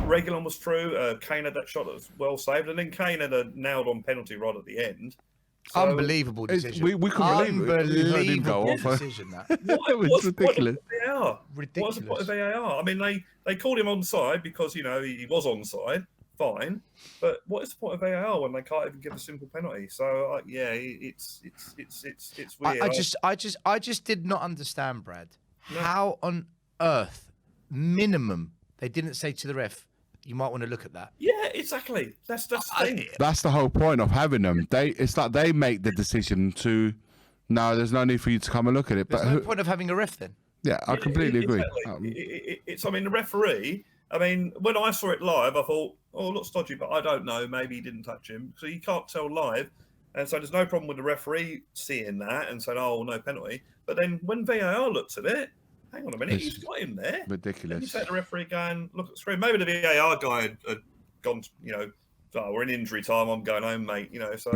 Reguilon was through. Kane had that shot that was well saved, and then Kane had a nailed-on penalty right at the end. So, unbelievable decision. We couldn't believe it. We heard him go off. Decision, that. It was ridiculous. What's the point of VAR? I mean, they called him onside because he was onside. Fine, but what is the point of VAR when they can't even give a simple penalty? So it's weird. I just did not understand, Brad. No. How on earth, minimum, they didn't say to the ref, you might want to look at that. Yeah, exactly. That's the thing. That's the whole point of having them. It's like they make the decision to. No, there's no need for you to come and look at it. There's no point of having a ref then. Yeah, I completely agree. Exactly. The referee. I mean, when I saw it live, I thought, oh, it looks dodgy, but I don't know. Maybe he didn't touch him. So you can't tell live. And so there's no problem with the referee seeing that and saying, oh, no penalty. But then when VAR looks at it, hang on a minute, he's got him there. Ridiculous. And you take the referee going, look at the screen. Maybe the VAR guy had gone, oh, we're in injury time. I'm going home, mate. So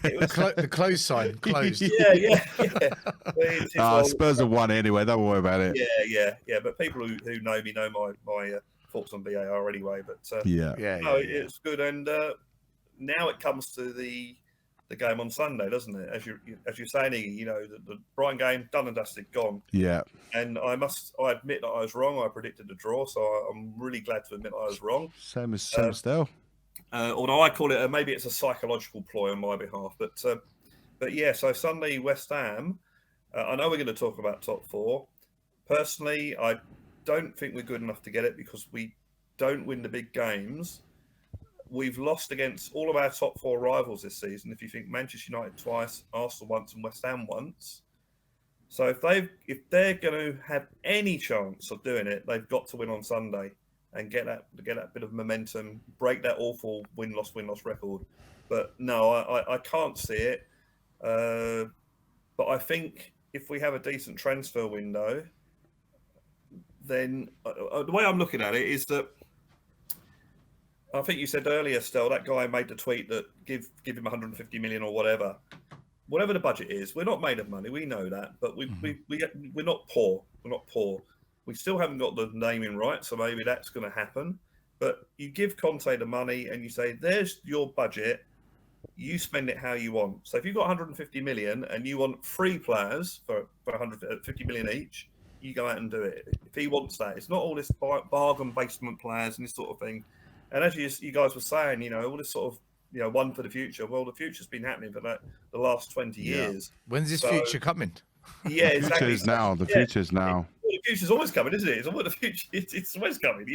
it was the close sign closed. Yeah. Spurs have won anyway. Don't worry about it. Yeah. But people who know me know my thoughts on VAR anyway. But it's good. And now it comes to the game on Sunday, doesn't it? As you're saying, the Brighton game done and dusted, gone. Yeah. And I admit that I was wrong. I predicted a draw, so I'm really glad to admit I was wrong. Same as Still. Although I call it maybe it's a psychological ploy on my behalf, but yeah. So Sunday, West Ham. I know we're going to talk about top four. Personally, I don't think we're good enough to get it because we don't win the big games. We've lost against all of our top four rivals this season. If you think Manchester United twice, Arsenal once, and West Ham once. So if they're going to have any chance of doing it, they've got to win on Sunday and get that bit of momentum, break that awful win-loss record. But no, I can't see it. But I think if we have a decent transfer window, then the way I'm looking at it is that I think you said earlier, Stel, that guy made the tweet that give him 150 million or whatever the budget is. We're not made of money, we know that, but we're not poor. We're not poor. We still haven't got the naming right, so maybe that's going to happen. But you give Conte the money and you say, "There's your budget. You spend it how you want." So if you've got 150 million and you want 3 players for 150 million each, you go out and do it. If he wants that, it's not all this bargain basement players and this sort of thing. And as you guys were saying, all this sort of, one for the future. Well, the future's been happening for the last 20 years. When's this future coming? Yeah, exactly. The future's now. Well, the future's always coming, isn't it? It's always the future. It's always coming,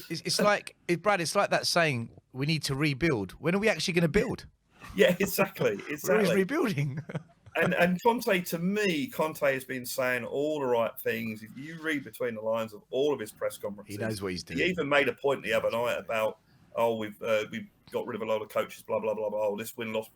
It's like, Brad, it's like that saying, we need to rebuild. When are we actually going to build? Yeah, exactly. We're always rebuilding. And Conte, to me, has been saying all the right things. If you read between the lines of all of his press conferences, he knows what he's doing. He even made a point the other night about, we've got rid of a lot of coaches, blah, blah, blah, blah. This win-loss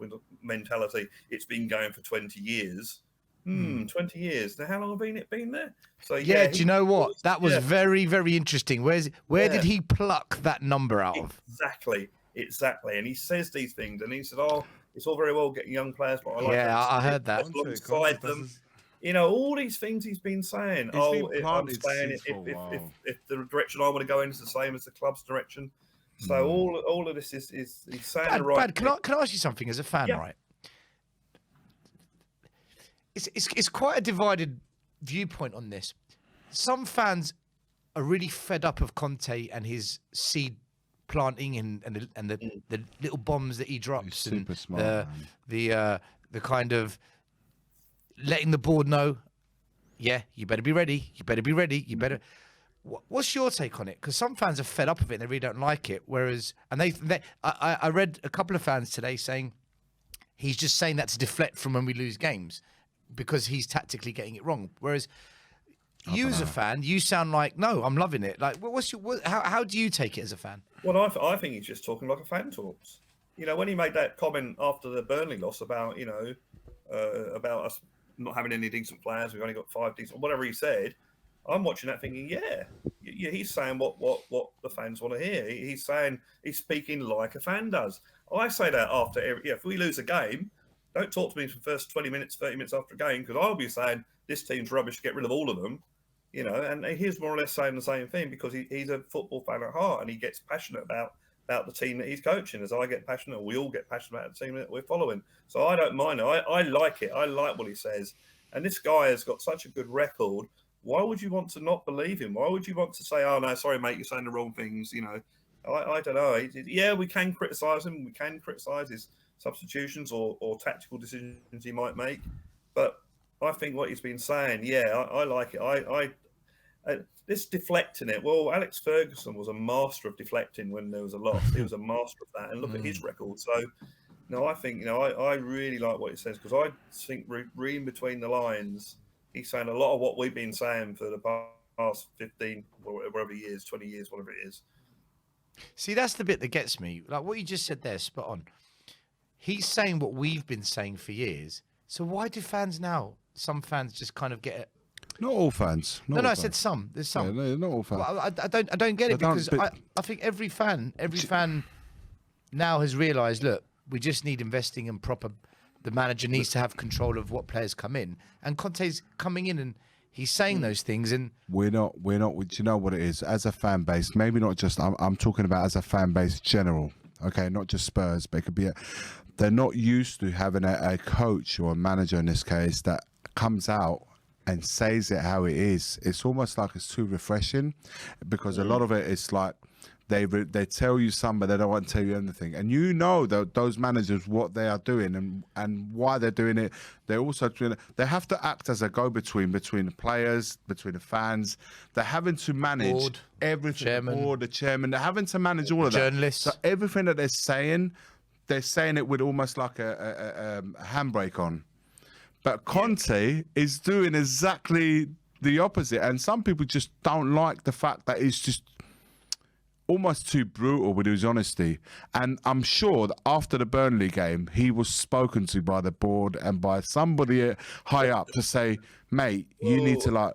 mentality, it's been going for 20 years. 20 years. Now, how long have it been there? So do you know what? That was very, very interesting. Where did he pluck that number out of? Exactly. And he says these things, and he said, it's all very well getting young players, but I like I heard that. Alongside them. All these things he's been saying. I'm saying if the direction I want to go in is the same as the club's direction. So all of this is he's saying the right. Brad, can I ask you something as a fan, right? It's quite a divided viewpoint on this. Some fans are really fed up of Conte and his seed planting and the little bombs that he drops and super smart, the kind of letting the board know, you better be ready. You better be ready. You better. What's your take on it? Because some fans are fed up of it and they really don't like it. Whereas, I read a couple of fans today saying he's just saying that to deflect from when we lose games because he's tactically getting it wrong. Whereas you as a fan, you sound like, no, I'm loving it. Like, how do you take it as a fan? Well, I think he's just talking like a fan talks. When he made that comment after the Burnley loss about, about us not having any decent players, we've only got 5 decent, whatever he said. I'm watching that thinking, he's saying what the fans want to hear. He's speaking like a fan does. I say that after if we lose a game, don't talk to me for the first 20 minutes, 30 minutes after a game, because I'll be saying this team's rubbish, get rid of all of them. you know, and he's more or less saying the same thing because he's a football fan at heart and he gets passionate about the team that he's coaching, as I get passionate, or we all get passionate about the team that we're following. So I don't mind it. I like it. I like what he says. And this guy has got such a good record. Why would you want to not believe him? Why would you want to say, "Oh no, sorry, mate, you're saying the wrong things"? You know, I don't know. Yeah, we can criticise him. We can criticise his substitutions or tactical decisions he might make. But I think what he's been saying, yeah, I like it. This deflecting it. Well, Alex Ferguson was a master of deflecting when there was a loss. He was a master of that. And look at his record. So, no, I think, you know, I really like what he says because I think reading between the lines, he's saying a lot of what we've been saying for the past 15, whatever years, 20 years, whatever it is. See, that's the bit that gets me. Like what you just said there, spot on. He's saying what we've been saying for years. So why do fans now? Some fans just kind of get it. Not all fans. No, I said some. There's some. Yeah, not all fans. Well, I don't get it because I think every fan now has realised. Look, we just need investing in proper. The manager needs to have control of what players come in, and Conte's coming in and he's saying those things. And we're not. Do you know what it is? As a fan base, maybe not just. I'm talking about as a fan base general. Okay, not just Spurs, but it could be. They're not used to having a coach or a manager in this case that comes out and says it how it is. It's almost like it's too refreshing because a lot of it is like they tell you some, but they don't want to tell you anything. And you know those managers, what they are doing and why they're doing it. They're also doing it. They have to act as a go-between between the players, between the fans. They're having to manage board, everything. chairman. The board, the chairman. They're having to manage all of that. Journalists. So everything that they're saying it with almost like a handbrake on. But Conte is doing exactly the opposite. And some people just don't like the fact that he's just almost too brutal with his honesty. And I'm sure that after the Burnley game, he was spoken to by the board and by somebody high up to say, mate, you need to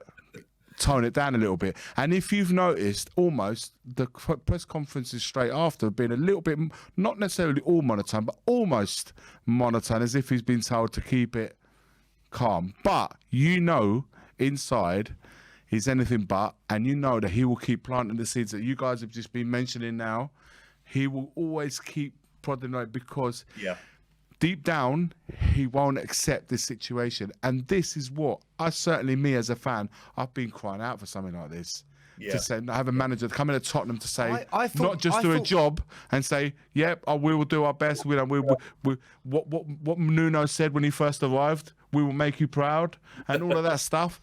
tone it down a little bit. And if you've noticed, almost the press conferences straight after have been a little bit, not necessarily all monotone, but almost monotone, as if he's been told to keep it calm. But you know inside he's anything but, and you know that he will keep planting the seeds that you guys have just been mentioning now. He will always keep prodding it because deep down he won't accept this situation. And this is what me as a fan, I've been crying out for something like this. To say, have a manager come into Tottenham to say, not just do a job and say, yep, we will do our best. What Nuno said when he first arrived, we will make you proud, and all of that stuff.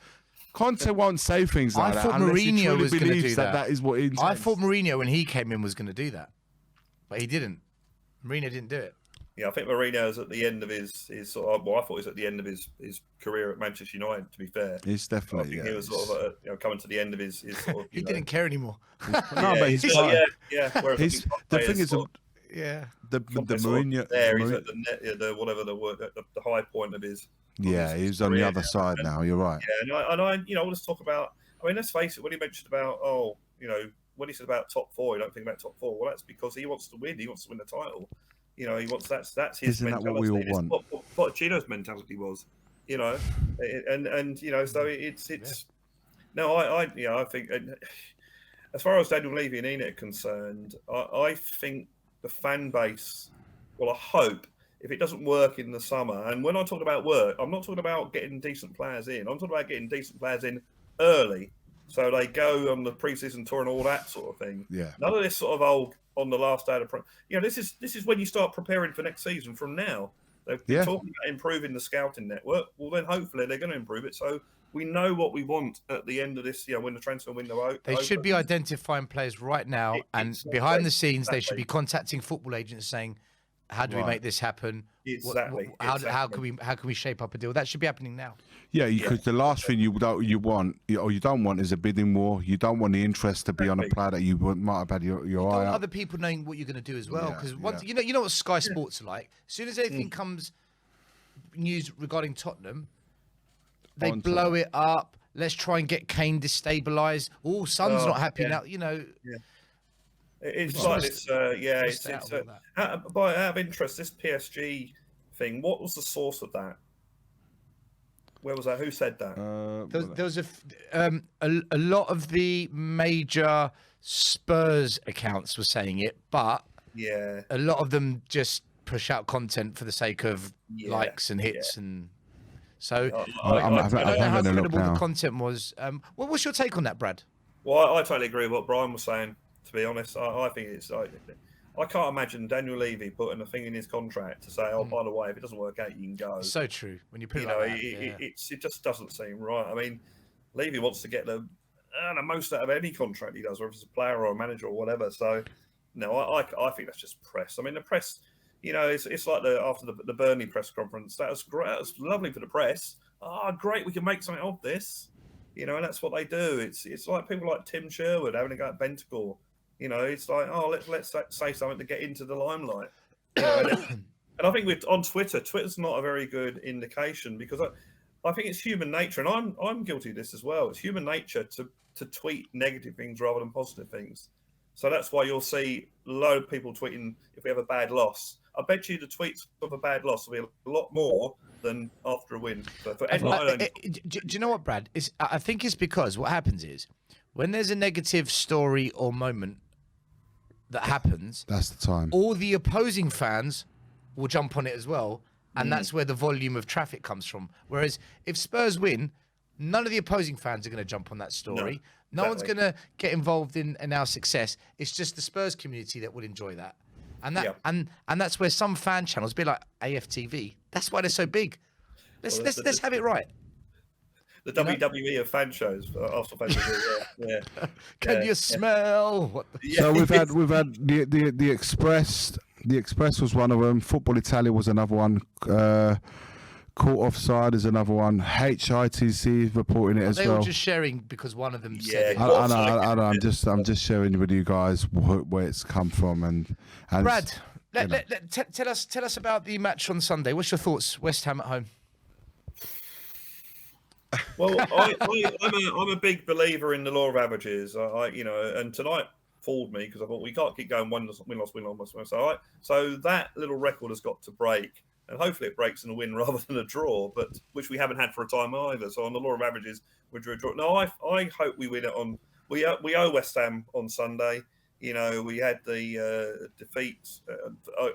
Conte won't say things like that. I thought Mourinho was going to do that. That is what he intends. I thought Mourinho, when he came in, was going to do that, but he didn't. Mourinho didn't do it. Yeah, I think Mourinho's at the end of his sort of. Well, I thought he was at the end of his career at Manchester United. To be fair, he's definitely. He was sort of coming to the end of his sort of. He didn't care anymore. But he's yeah. The thing is, the Mourinho there. He's at the high point of his. Yeah, he's on the other side now. You're right. Yeah, and I let's talk about. I mean, let's face it. When he mentioned about, when he said about top four, you don't think about top four. Well, that's because he wants to win. He wants to win the title. You know, he wants that's his Isn't mentality. That what we all want? What Pochettino's mentality was, and so it's. No, I think as far as Daniel Levy and Enid are concerned, I think the fan base. Well, I hope if it doesn't work in the summer, and when I talk about work, I'm not talking about getting decent players in. I'm talking about getting decent players in early, so they go on the pre-season tour and all that sort of thing. Yeah. None of this sort of on the last day of this is when you start preparing for next season from now. They're talking about improving the scouting network. Well, then hopefully they're going to improve it. So we know what we want at the end of this, when the transfer window opens. They should be identifying players right now, and behind the scenes, they should be contacting football agents saying, how do we make this happen? Exactly. How can we shape up a deal? That should be happening now. Yeah, because the last thing you want or you don't want is a bidding war. You don't want the interest to be on a player that you might have had your eye on. Other people knowing what you're going to do as well, because you know what Sky Sports are like. As soon as anything comes news regarding Tottenham, they blow it up. Let's try and get Kane destabilised. Oh, Son's not happy now. You know. Yeah. It's like this, out of interest, this PSG thing. What was the source of that? Where was that? Who said that? There was a lot of the major Spurs accounts were saying it, but Yeah. a lot of them just push out content for the sake of likes and hits, and so I don't know how credible the content was. What's your take on that, Brad? Well, I totally agree with what Brian was saying. To be honest, I think it's. I can't imagine Daniel Levy putting a thing in his contract to say, "Oh, by the way, if it doesn't work out, you can go." So true. When you put it you like know, that, it just doesn't seem right. I mean, Levy wants to get the most out of any contract he does, whether it's a player or a manager or whatever. So, no, I think that's just press. I mean, the press, it's like after the Burnley press conference. That was great. That was lovely for the press. Great, we can make something of this. And that's what they do. It's like people like Tim Sherwood having a go at Bentancur. It's like, let's say something to get into the limelight. And I think on Twitter's not a very good indication, because I think it's human nature, and I'm guilty of this as well. It's human nature to tweet negative things rather than positive things. So that's why you'll see a load of people tweeting if we have a bad loss. I bet you the tweets of a bad loss will be a lot more than after a win. Do you know what, Brad? I think it's because what happens is when there's a negative story or moment that happens, that's the time. All the opposing fans will jump on it as well, and that's where the volume of traffic comes from. Whereas if Spurs win, none of the opposing fans are going to jump on that story. No one's going to get involved in our success. It's just the Spurs community that will enjoy that. And and that's where some fan channels, a bit like AFTV, that's why they're so big. Let's have it right. The WWE of fan shows, Arsenal fan shows. Yeah. Can you smell? So we've had the Express. The Express was one of them. Football Italia was another one. Caught Offside is another one. HITC reporting it as well. They were just sharing because one of them said it. I know. I'm just sharing with you guys where it's come from. And Brad, tell us about the match on Sunday. What's your thoughts? West Ham at home. Well, I'm a big believer in the law of averages. And tonight fooled me because I thought we can't keep going win loss. So that little record has got to break, and hopefully it breaks in a win rather than a draw, but which we haven't had for a time either. So on the law of averages, we drew a draw. No, I hope we win it on. We owe West Ham on Sunday. We had the defeat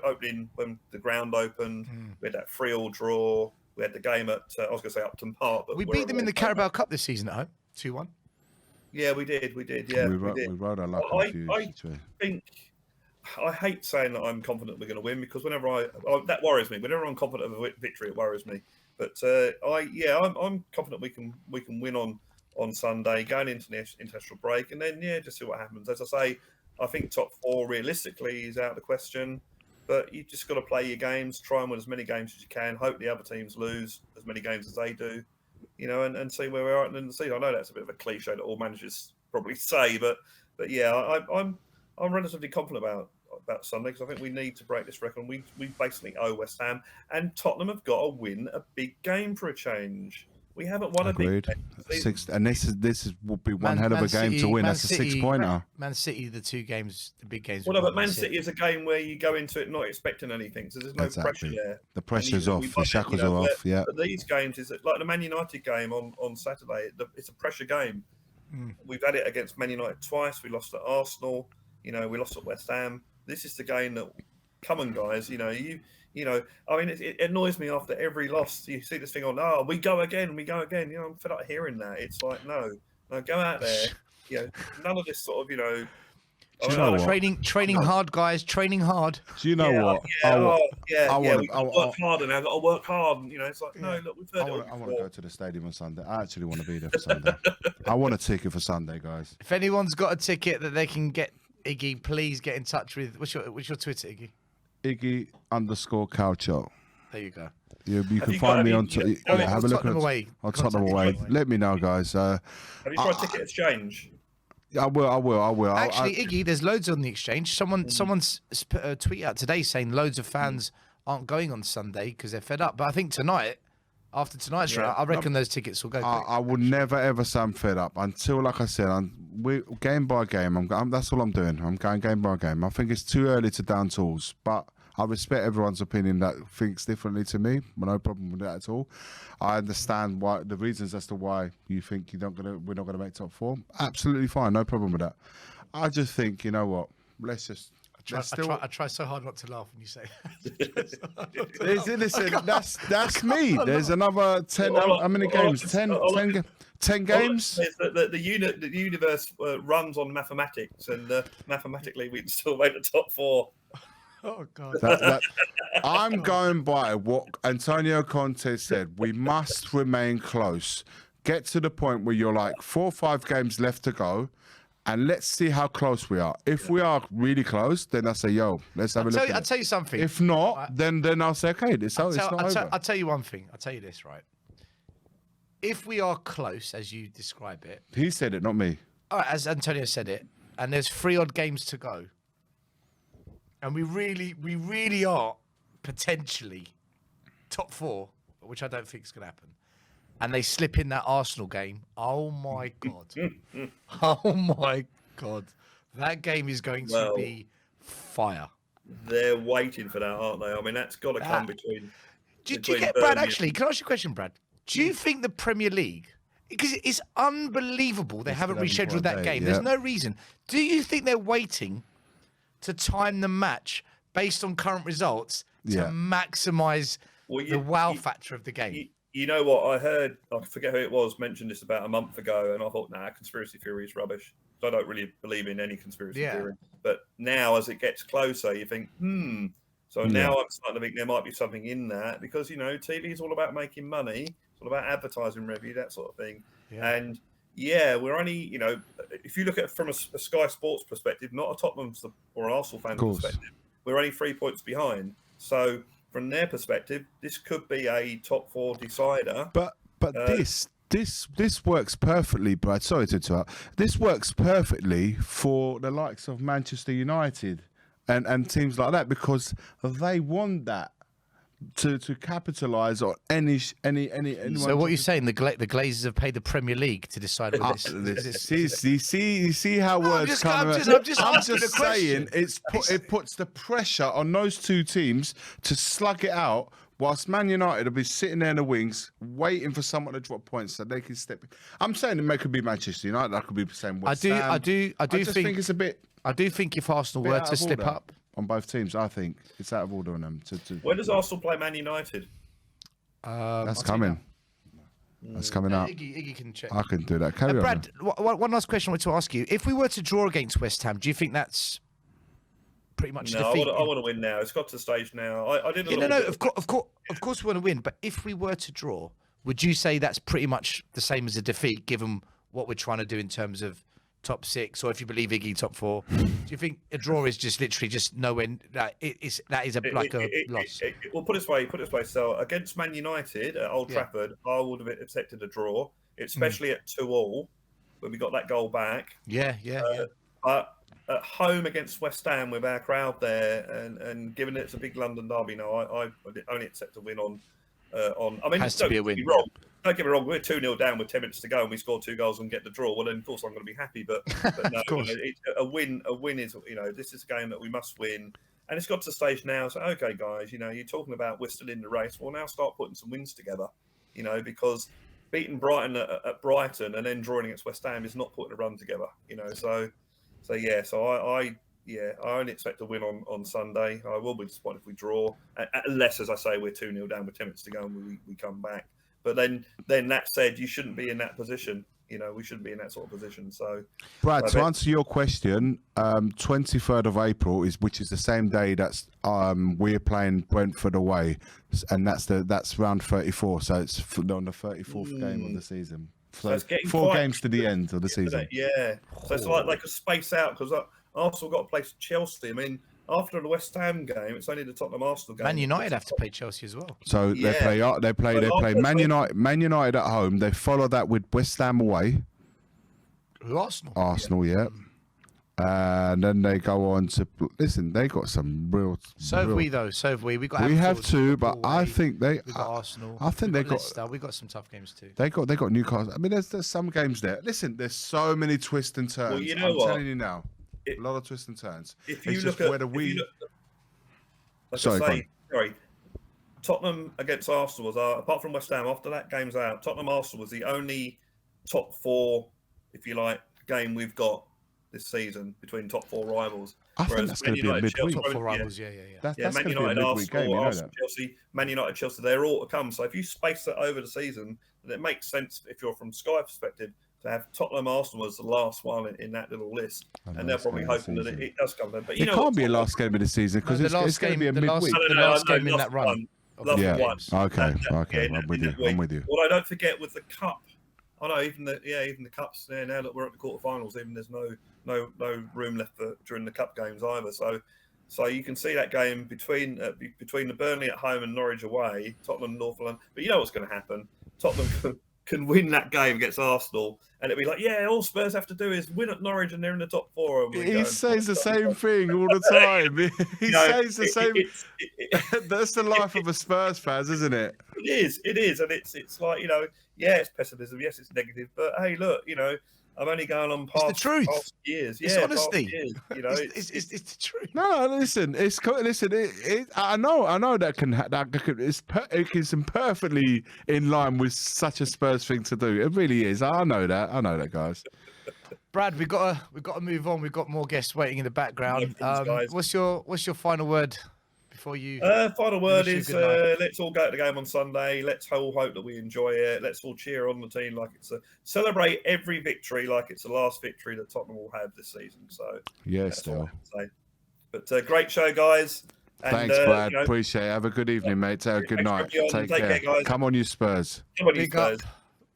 opening when the ground opened. We had that 3-3 draw. We had the game at, I was going to say Upton Park. But we beat them in the Carabao Cup this season at home, 2-1. Yeah, we did. Yeah, we did. We rode our luck. I hate saying that I'm confident we're going to win, because whenever that worries me. Whenever I'm confident of a victory, it worries me. But I'm confident we can win on Sunday, going into the international break, and then just see what happens. As I say, I think top 4 realistically is out of the question. But you just got to play your games, try and win as many games as you can. Hope the other teams lose as many games as they do, and see where we are at the end of the season. I know that's a bit of a cliche that all managers probably say, but I'm relatively confident about Sunday, because I think we need to break this record. We basically owe West Ham, and Tottenham have got to win a big game for a change. We haven't won a big game. And this would be one hell of a game to win. That's a 6-pointer. Man City, the big games. Well, no, but Man City is a game where you go into it not expecting anything, so there's no pressure there. The pressure's off. The shackles are off. Yeah. But these games is like the Man United game on Saturday. It's a pressure game. We've had it against Man United twice. We lost at Arsenal. We lost at West Ham. This is the game that, come on, guys. I mean, it annoys me after every loss. You see this thing on, we go again. I'm fed up hearing that. It's like, no, go out there. None of this sort of, training hard, guys. Training hard. Do you know what? We work hard, and I've got to work hard. And, it's like, no, look, we've heard I want to go to the stadium on Sunday. I actually want to be there for Sunday. I want a ticket for Sunday, guys. If anyone's got a ticket that they can get, Iggy, please get in touch with. What's your Twitter, Iggy? Iggy_Calcio. There you go. You can find me on. Have a look on Tottenham away. Let me know, guys. Have you tried ticket exchange? I will. Actually, Iggy, there's loads on the exchange. Someone's put a tweet out today saying loads of fans aren't going on Sunday because they're fed up. But I think after tonight's round, I reckon those tickets will go. I will never ever say I'm fed up until, like I said, we game by game. That's all I'm doing. I'm going game by game. I think it's too early to down tools, but I respect everyone's opinion that thinks differently to me. No problem with that at all. I understand why the reasons as to why you think we're not gonna make top 4. Absolutely fine, no problem with that. I just think, you know what? Let's just. I try so hard not to laugh when you say that. Listen, that's me. There's another 10. How many games? 10 games. The universe runs on mathematics, and mathematically we can still make the top 4. Oh God! I'm going by what Antonio Conte said. We must remain close. Get to the point where you're like 4 or 5 games left to go. And let's see how close we are. If we are really close, then I say, yo, let's have a look at it. I'll tell you something. If not, then I'll say, okay, it's not over. I'll tell you one thing. I'll tell you this, right? If we are close, as you describe it. He said it, not me. All right, as Antonio said it, and there's 3 odd games to go. And we really are potentially top 4, which I don't think is going to happen. And they slip in that Arsenal game. Oh, my God. Oh, my God. That game is going to be fire. They're waiting for that, aren't they? I mean, that's got to come between... Do you get, Brad, actually, can I ask you a question, Brad? Do you think the Premier League... Because it's unbelievable they haven't rescheduled that game. There's no reason. Do you think they're waiting to time the match based on current results to maximise the wow factor of the game? You know what? I heard, I forget who it was, mentioned this about a month ago, and I thought, nah, conspiracy theory is rubbish. So I don't really believe in any conspiracy theory. But now, as it gets closer, you think, So now I'm starting to think there might be something in that, because, you know, TV is all about making money. It's all about advertising revenue, that sort of thing. Yeah. And, we're only, you know, if you look at it from a Sky Sports perspective, not a Tottenham or an Arsenal fan perspective, we're only 3 points behind. So... from their perspective, this could be a top 4 decider. But this works perfectly, Brad. Sorry to interrupt. This works perfectly for the likes of Manchester United and teams like that, because they want that to capitalise on any. So what you're saying? The Glazers have paid the Premier League to decide on this. You see how words come. I'm just saying it puts the pressure on those 2 teams to slug it out, whilst Man United will be sitting there in the wings waiting for someone to drop points so they can step in. I'm saying it could be Manchester United. That could be the same. West Ham. I do think it's a bit. I do think if Arsenal were to slip up. On both teams, I think it's out of order on them. When does Arsenal play Man United? That's coming. That's coming up. Iggy can check. I can do that. Carry on. Brad, one last question I want to ask you. If we were to draw against West Ham, do you think that's pretty much defeat? I want to win now. It's got to the stage now. I didn't. Of course we want to win. But if we were to draw, would you say that's pretty much the same as a defeat, given what we're trying to do in terms of top 6, or if you believe Iggy top 4, do you think a draw is just literally just nowhere? That is a loss. Well, put it this way. So against Man United at Old Trafford, I would have accepted a draw, especially at 2-2 when we got that goal back. Yeah. But at home against West Ham with our crowd there, and given it's a big London derby, I only accept a win on. I mean, has to be a win. Don't get me wrong, we're 2-0 down with 10 minutes to go and we score 2 goals and get the draw. Well, then, of course, I'm going to be happy. But no, a win is, you know, this is a game that we must win. And it's got to the stage now. So, okay, guys, you know, you're talking about we're still in the race. Well, now start putting some wins together, you know, because beating Brighton at Brighton and then drawing against West Ham is not putting a run together, you know. So I only expect a win on Sunday. I will be disappointed if we draw, unless, as I say, we're 2-0 down with 10 minutes to go and we come back. But then that said, you shouldn't be in that position. You know, we shouldn't be in that sort of position. So, Brad, to answer your question, 23rd of April which is the same day that's we're playing Brentford away, and that's round 34. So it's on the 34th game of the season. So it's 4 games to the end of the season. Yeah. So it's like they could space out, because Arsenal got to play Chelsea. I mean, after the West Ham game, it's only the Tottenham Arsenal game. Man United have to play Chelsea as well. So they play Man United at home. They follow that with West Ham away. Arsenal, yeah. And then they go on to listen. They got some real. So have we though. So have we. We got. We have to, but I think they. We got Arsenal. I think they got. We got some tough games too. They got Newcastle. I mean, there's some games there. Listen, there's so many twists and turns. Well, you know I'm telling you now. A lot of twists and turns. If you look at Like Sorry, I go say, sorry. Tottenham against Arsenal was, apart from West Ham, after that game's out, Tottenham Arsenal was the only top 4, if you like, game we've got this season between top 4 rivals. I think that's going to be a midweek. Top 4 rivals, yeah. That's Man going to be a United, midweek Arsenal, game, you know Arsenal, that. Chelsea, Man United, Chelsea, they're all to come. So if you space that over the season, then it makes sense if you're from Sky perspective to have Tottenham Arsenal as the last one in that little list. And they're probably hoping that it does come then. But you It know can't what, be a Tottenham- last game of the season because it's going to be a midweek. The last game in that run. Last Yeah. one. Okay. Yeah, I'm with you. I'm with you. Although don't forget with the cup, I know even the cups. Yeah, now that we're at the quarterfinals, even there's no room left during the cup games either. So you can see that game between the Burnley at home and Norwich away, Tottenham, North London. But you know what's going to happen? Tottenham can win that game against Arsenal, and it'll be like, yeah, all Spurs have to do is win at Norwich, and they're in the top 4. And He says the same thing all the time. He says the same. That's the life of a Spurs fan, isn't it? It is, and it's like, yeah, it's pessimism, yes, it's negative, but hey, look, I'm only going on past, the truth. Past years. It's honesty. Years, it's the truth. No, listen. Listen. I know that it's perfectly in line with such a Spurs thing to do. It really is. I know that, guys. Brad, we've got to move on. We've got more guests waiting in the background. No problems, guys. What's your final word before you? Final word is let's all go to the game on Sunday. Let's all hope that we enjoy it. Let's all cheer on the team like celebrate every victory like it's the last victory that Tottenham will have this season. So yes, all I can say. But great show, guys. And, thanks, Brad. Appreciate it. Have a good evening, mate. Have a good night. Take care, guys. Come on, you Spurs. Come on, you Big Spurs. up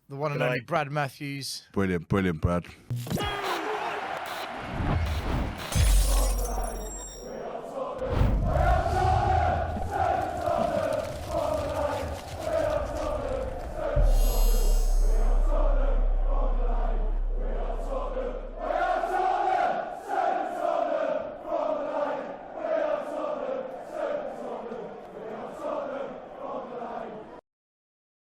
the one and only Brad Matthews. Brilliant, Brad.